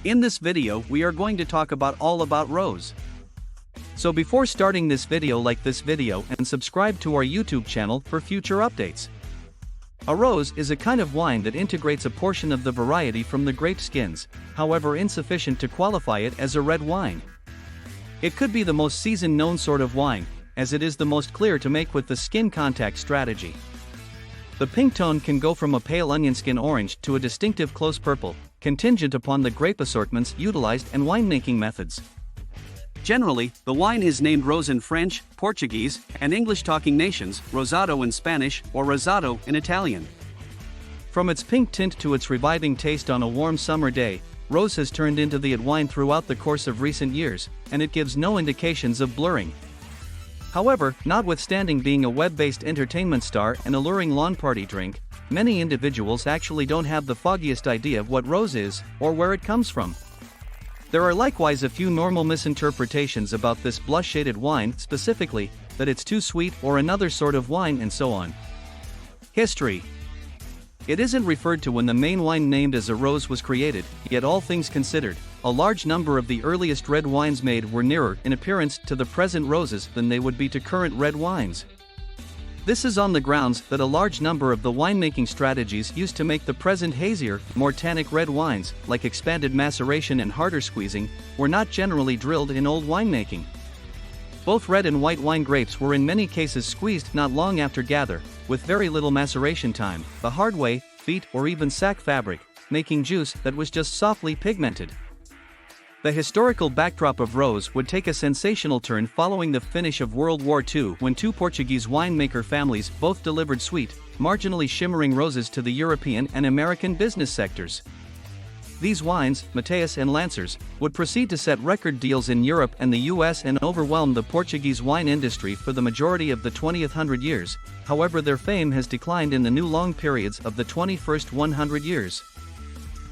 In this video we are going to talk about all about rose. So before starting this video, like this video and subscribe to our YouTube channel for future updates. A rose is a kind of wine that integrates a portion of the variety from the grape skins, however insufficient to qualify it as a red wine. It could be the most seasoned known sort of wine, as it is the most clear to make with the skin contact strategy. The pink tone can go from a pale onion skin orange to a distinctive close purple, contingent upon the grape assortments utilized and winemaking methods. Generally, the wine is named rose in French, Portuguese, and English-talking nations, rosado in Spanish, or rosato in Italian. From its pink tint to its reviving taste on a warm summer day, rose has turned into the wine throughout the course of recent years, and it gives no indications of blurring. However, notwithstanding being a web-based entertainment star and alluring lawn party drink, many individuals actually don't have the foggiest idea of what rose is, or where it comes from. There are likewise a few normal misinterpretations about this blush-shaded wine, specifically, that it's too sweet or another sort of wine and so on. History. It isn't referred to when the main wine named as a rose was created, yet all things considered, a large number of the earliest red wines made were nearer in appearance to the present roses than they would be to current red wines. This is on the grounds that a large number of the winemaking strategies used to make the present hazier, more tannic red wines, like expanded maceration and harder squeezing, were not generally drilled in old winemaking. Both red and white wine grapes were in many cases squeezed not long after gather, with very little maceration time, the hard way, feet or even sack fabric, making juice that was just softly pigmented. The historical backdrop of rose would take a sensational turn following the finish of World War II, when two Portuguese winemaker families both delivered sweet, marginally shimmering roses to the European and American business sectors. These wines, Mateus and Lancers, would proceed to set record deals in Europe and the US and overwhelm the Portuguese wine industry for the majority of the 20th 100 years, however their fame has declined in the new long periods of the 21st 100 years.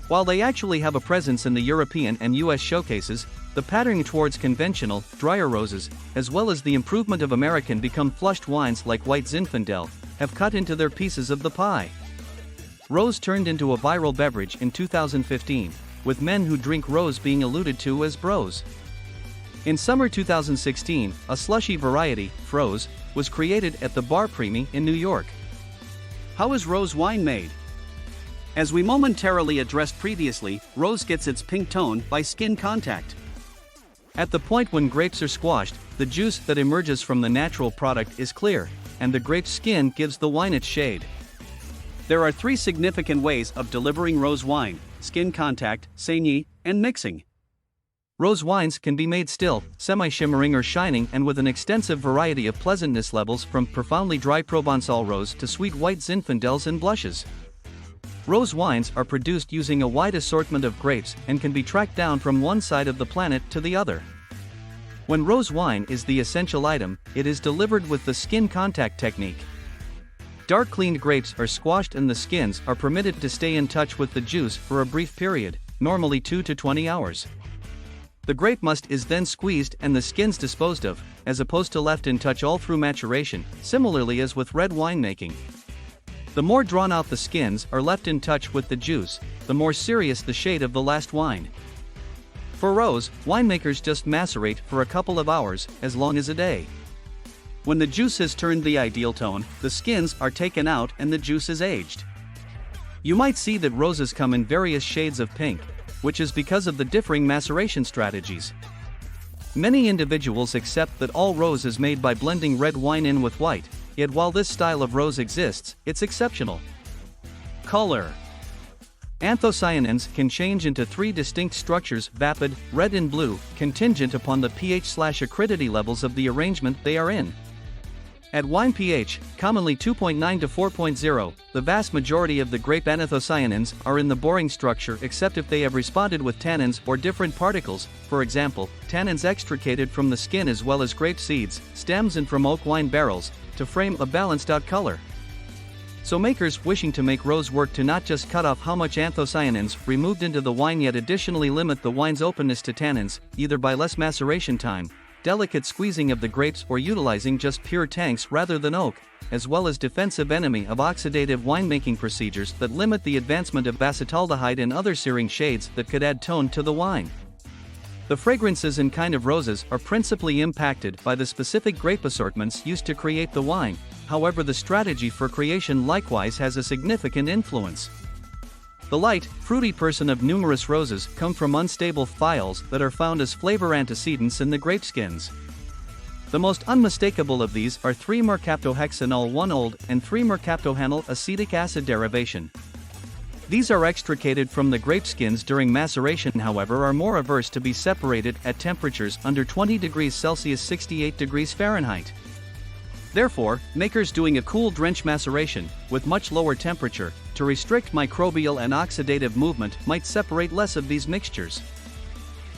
While they actually have a presence in the European and US showcases, the patterning towards conventional, drier roses, as well as the improvement of American become flushed wines like White Zinfandel, have cut into their pieces of the pie. Rose turned into a viral beverage in 2015, with men who drink rose being alluded to as bros. In summer 2016, a slushy variety, Froze, was created at the Bar Primi in New York. How is rose wine made? As we momentarily addressed previously, rose gets its pink tone by skin contact. At the point when grapes are squashed, the juice that emerges from the natural product is clear, and the grape's skin gives the wine its shade. There are three significant ways of delivering rose wine: skin contact, saignée, and mixing. Rose wines can be made still, semi-shimmering or shining, and with an extensive variety of pleasantness levels from profoundly dry Provençal rose to sweet white Zinfandels and blushes. Rose wines are produced using a wide assortment of grapes and can be tracked down from one side of the planet to the other. When rose wine is the essential item, it is delivered with the skin contact technique. Dark cleaned grapes are squashed and the skins are permitted to stay in touch with the juice for a brief period, normally 2 to 20 hours. The grape must is then squeezed and the skins disposed of, as opposed to left in touch all through maturation, similarly as with red winemaking. The more drawn out the skins are left in touch with the juice, the more serious the shade of the last wine. For rose, winemakers just macerate for a couple of hours, as long as a day. When the juice has turned the ideal tone, the skins are taken out and the juice is aged. You might see that roses come in various shades of pink, which is because of the differing maceration strategies. Many individuals accept that all rose is made by blending red wine in with white, yet while this style of rose exists, it's exceptional. Color. Anthocyanins can change into three distinct structures: vapid, red and blue, contingent upon the pH/acridity levels of the arrangement they are in. At wine pH, commonly 2.9 to 4.0, the vast majority of the grape anthocyanins are in the boring structure except if they have responded with tannins or different particles, for example, tannins extricated from the skin as well as grape seeds, stems and from oak wine barrels, to frame a balanced out color. So makers wishing to make rose work to not just cut off how much anthocyanins removed into the wine yet additionally limit the wine's openness to tannins, either by less maceration time, delicate squeezing of the grapes or utilizing just pure tanks rather than oak, as well as defensive enemy of oxidative winemaking procedures that limit the advancement of acetaldehyde and other searing shades that could add tone to the wine. The fragrances and kind of roses are principally impacted by the specific grape assortments used to create the wine, however the strategy for creation likewise has a significant influence. The light, fruity person of numerous roses come from unstable phylls that are found as flavor antecedents in the grape skins. The most unmistakable of these are 3-mercaptohexanol 1-old and 3-mercaptohanyl acetic acid derivation. These are extricated from the grape skins during maceration, however are more averse to be separated at temperatures under 20 degrees Celsius 68 degrees Fahrenheit. Therefore, makers doing a cool drench maceration, with much lower temperature, to restrict microbial and oxidative movement might separate less of these mixtures.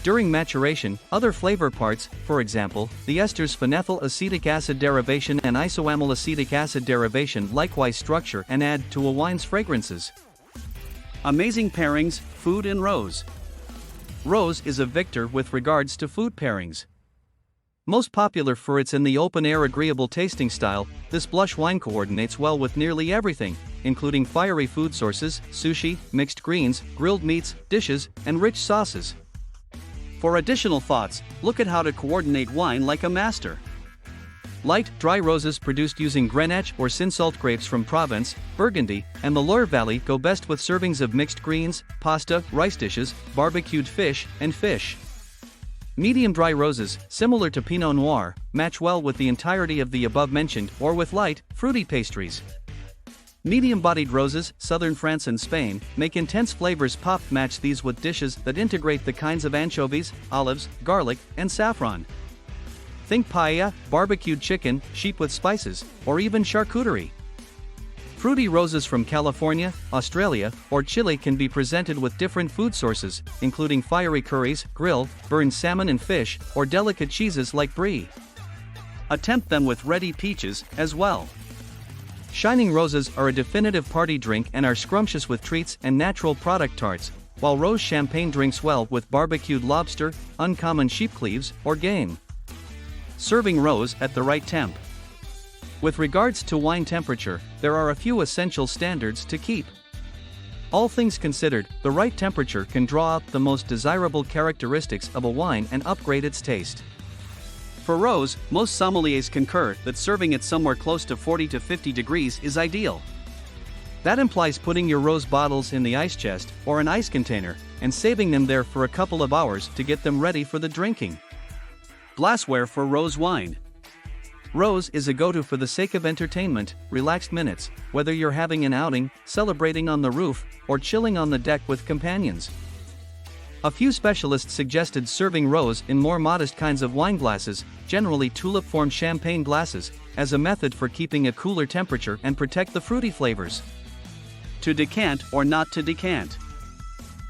During maturation, other flavor parts, for example, the esters phenethyl acetic acid derivation and isoamyl acetic acid derivation likewise structure and add to a wine's fragrances. Amazing pairings, food and rose. Rose is a victor with regards to food pairings. Most popular for its in the open-air agreeable tasting style, this blush wine coordinates well with nearly everything, including fiery food sources, sushi, mixed greens, grilled meats, dishes, and rich sauces. For additional thoughts, look at how to coordinate wine like a master. Light, dry roses produced using Grenache or Cinsault grapes from Provence, Burgundy, and the Loire Valley go best with servings of mixed greens, pasta, rice dishes, barbecued fish, and fish. Medium dry roses, similar to Pinot Noir, match well with the entirety of the above-mentioned or with light, fruity pastries. Medium-bodied roses, southern France and Spain, make intense flavors pop. Match these with dishes that integrate the kinds of anchovies, olives, garlic, and saffron. Think paella, barbecued chicken, sheep with spices, or even charcuterie. Fruity roses from California, Australia, or Chile can be presented with different food sources, including fiery curries, grilled, burned salmon and fish, or delicate cheeses like brie. Attempt them with ready peaches, as well. Shining roses are a definitive party drink and are scrumptious with treats and natural product tarts, while rose champagne drinks well with barbecued lobster, uncommon sheep cleaves, or game. Serving rose at the right temp. With regards to wine temperature, there are a few essential standards to keep. All things considered, the right temperature can draw out the most desirable characteristics of a wine and upgrade its taste. For rose, most sommeliers concur that serving it somewhere close to 40 to 50 degrees is ideal. That implies putting your rose bottles in the ice chest or an ice container and saving them there for a couple of hours to get them ready for the drinking. Glassware for rose wine. Rose is a go-to for the sake of entertainment, relaxed minutes, whether you're having an outing, celebrating on the roof, or chilling on the deck with companions. A few specialists suggested serving rose in more modest kinds of wine glasses, generally tulip-formed champagne glasses, as a method for keeping a cooler temperature and protect the fruity flavors. To decant or not to decant.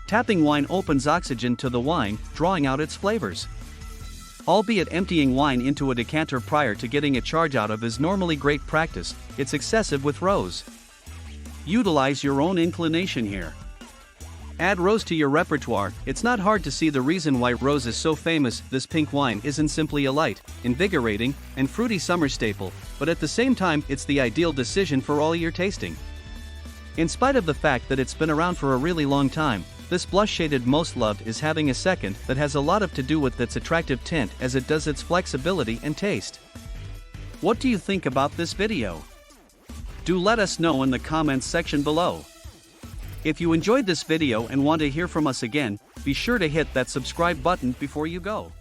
Tapping wine opens oxygen to the wine, drawing out its flavors. Albeit emptying wine into a decanter prior to getting a charge out of is normally great practice, it's excessive with rose. Utilize your own inclination here. Add rose to your repertoire. It's not hard to see the reason why rose is so famous. This pink wine isn't simply a light, invigorating, and fruity summer staple, but at the same time it's the ideal decision for all year tasting. In spite of the fact that it's been around for a really long time, this blush-shaded most loved is having a second that has a lot to do with its attractive tint as it does its flexibility and taste. What do you think about this video? Do let us know in the comments section below. If you enjoyed this video and want to hear from us again, be sure to hit that subscribe button before you go.